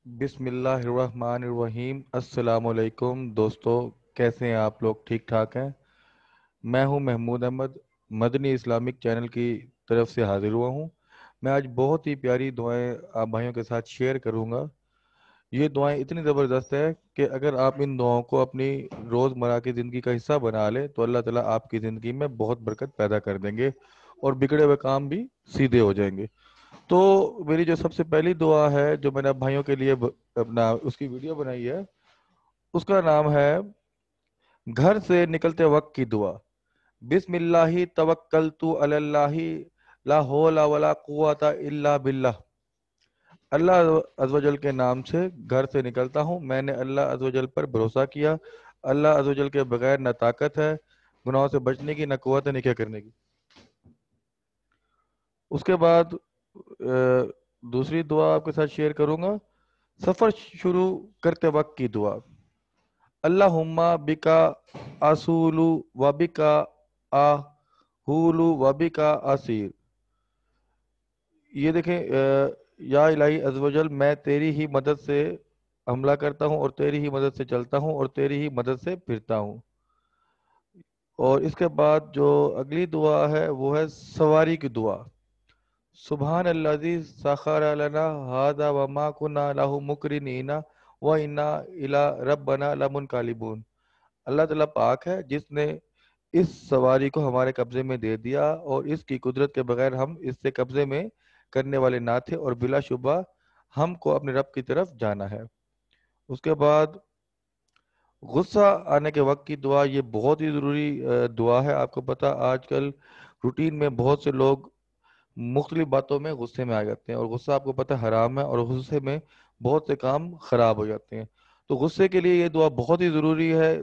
بسم اللہ الرحمن الرحیم۔ السلام علیکم دوستو، کیسے ہیں آپ لوگ؟ ٹھیک ٹھاک ہیں؟ میں ہوں محمود احمد، مدنی اسلامک چینل کی طرف سے حاضر ہوا ہوں۔ میں آج بہت ہی پیاری دعائیں آپ بھائیوں کے ساتھ شیئر کروں گا۔ یہ دعائیں اتنی زبردست ہے کہ اگر آپ ان دعاؤں کو اپنی روزمرہ کی زندگی کا حصہ بنا لیں تو اللہ تعالیٰ آپ کی زندگی میں بہت برکت پیدا کر دیں گے اور بگڑے ہوئے کام بھی سیدھے ہو جائیں گے۔ تو میری جو سب سے پہلی دعا ہے جو میں نے اب بھائیوں کے لیے اپنا اس کی ویڈیو بنائی ہے، اس کا نام ہے گھر سے نکلتے وقت کی دعا۔ بسم اللہ توکلت علی اللہ، لا حول ولا قوت الا باللہ۔ اللہ عز و جل کے نام سے گھر سے نکلتا ہوں، میں نے اللہ عز و جل پر بھروسہ کیا۔ اللہ عز و جل کے بغیر نہ طاقت ہے گناہوں سے بچنے کی، نہ قوت ہے نکاح کرنے کی۔ اس کے بعد دوسری دعا آپ کے ساتھ شیئر کروں گا، سفر شروع کرتے وقت کی دعا۔ اللہم بکا اصول و بکا آہول و بکا اسیر۔ یہ دیکھیں، یا الہی عز و جل، میں تیری ہی مدد سے حملہ کرتا ہوں اور تیری ہی مدد سے چلتا ہوں اور تیری ہی مدد سے پھرتا ہوں۔ اور اس کے بعد جو اگلی دعا ہے وہ ہے سواری کی دعا۔ سبحان الذی سخر لنا ھذا وما كنا له مقرنین وانا الی ربنا لمنقلبون۔ اللہ تعالیٰ پاک ہے جس نے اس سواری کو ہمارے قبضے میں دے دیا اور اس کی قدرت کے بغیر ہم اس سے قبضے میں کرنے والے نہ تھے، اور بلا شبہ ہم کو اپنے رب کی طرف جانا ہے۔ اس کے بعد غصہ آنے کے وقت کی دعا، یہ بہت ہی ضروری دعا ہے۔ آپ کو پتا آج کل روٹین میں بہت سے لوگ مختلف باتوں میں غصے میں آ جاتے ہیں، اور غصہ آپ کو پتہ حرام ہے، اور غصے میں بہت سے کام خراب ہو جاتے ہیں۔ تو غصے کے لیے یہ دعا بہت ہی ضروری ہے۔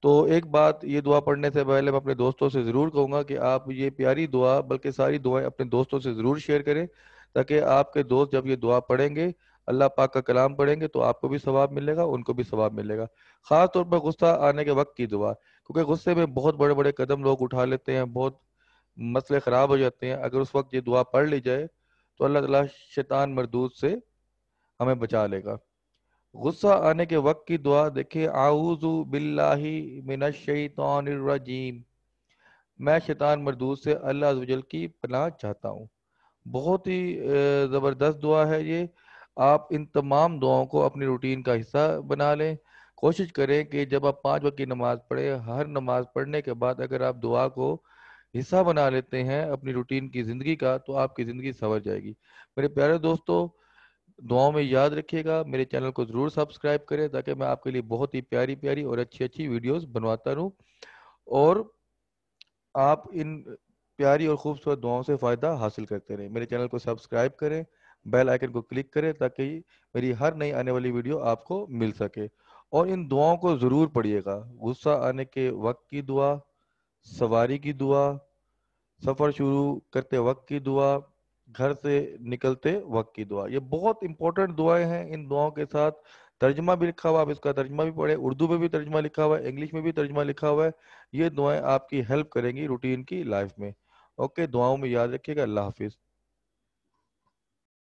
تو ایک بات، یہ دعا پڑھنے سے پہلے میں اپنے دوستوں سے ضرور کہوں گا کہ آپ یہ پیاری دعا بلکہ ساری دعائیں اپنے دوستوں سے ضرور شیئر کریں، تاکہ آپ کے دوست جب یہ دعا پڑھیں گے، اللہ پاک کا کلام پڑھیں گے، تو آپ کو بھی ثواب ملے گا، ان کو بھی ثواب ملے گا۔ خاص طور پر غصہ آنے کے وقت کی دعا، کیونکہ غصے میں بہت بڑے بڑے قدم لوگ اٹھا لیتے ہیں، بہت مسئلے خراب ہو جاتے ہیں۔ اگر اس وقت یہ دعا پڑھ لی جائے تو اللہ تعالیٰ شیطان مردود سے ہمیں بچا لے گا۔ غصہ آنے کے وقت کی دعا دیکھیں، اعوذ باللہ من الشیطان الرجیم، میں شیطان مردود سے اللہ عز و جل کی پناہ چاہتا ہوں۔ بہت ہی زبردست دعا ہے یہ۔ آپ ان تمام دعاؤں کو اپنی روٹین کا حصہ بنا لیں۔ کوشش کریں کہ جب آپ 5 وقت کی نماز پڑھیں، ہر نماز پڑھنے کے بعد اگر آپ دعا کو حصہ بنا لیتے ہیں اپنی روٹین کی زندگی کا، تو آپ کی زندگی سنور جائے گی۔ میرے پیارے دوستو، دعاؤں میں یاد رکھیے گا، میرے چینل کو ضرور سبسکرائب کریں تاکہ میں آپ کے لیے بہت ہی پیاری پیاری اور اچھی اچھی ویڈیوز بنواتا رہوں، اور آپ ان پیاری اور خوبصورت دعاؤں سے فائدہ حاصل کرتے رہیں۔ میرے چینل کو سبسکرائب کریں، بیل آئیکن کو کلک کریں تاکہ میری ہر نئی آنے والی ویڈیو آپ کو مل سکے، اور ان دعاؤں کو ضرور پڑھیے گا۔ غصہ آنے کے وقت کی دعا، سواری کی دعا، سفر شروع کرتے وقت کی دعا، گھر سے نکلتے وقت کی دعا، یہ بہت امپورٹنٹ دعائیں ہیں۔ ان دعاؤں کے ساتھ ترجمہ بھی لکھا ہوا، آپ اس کا ترجمہ بھی پڑھیں، اردو میں بھی ترجمہ لکھا ہوا ہے، انگلش میں بھی ترجمہ لکھا ہوا ہے۔ یہ دعائیں آپ کی ہیلپ کریں گی روٹین کی لائف میں۔ اوکے، دعاؤں میں یاد رکھیے گا۔ اللہ حافظ۔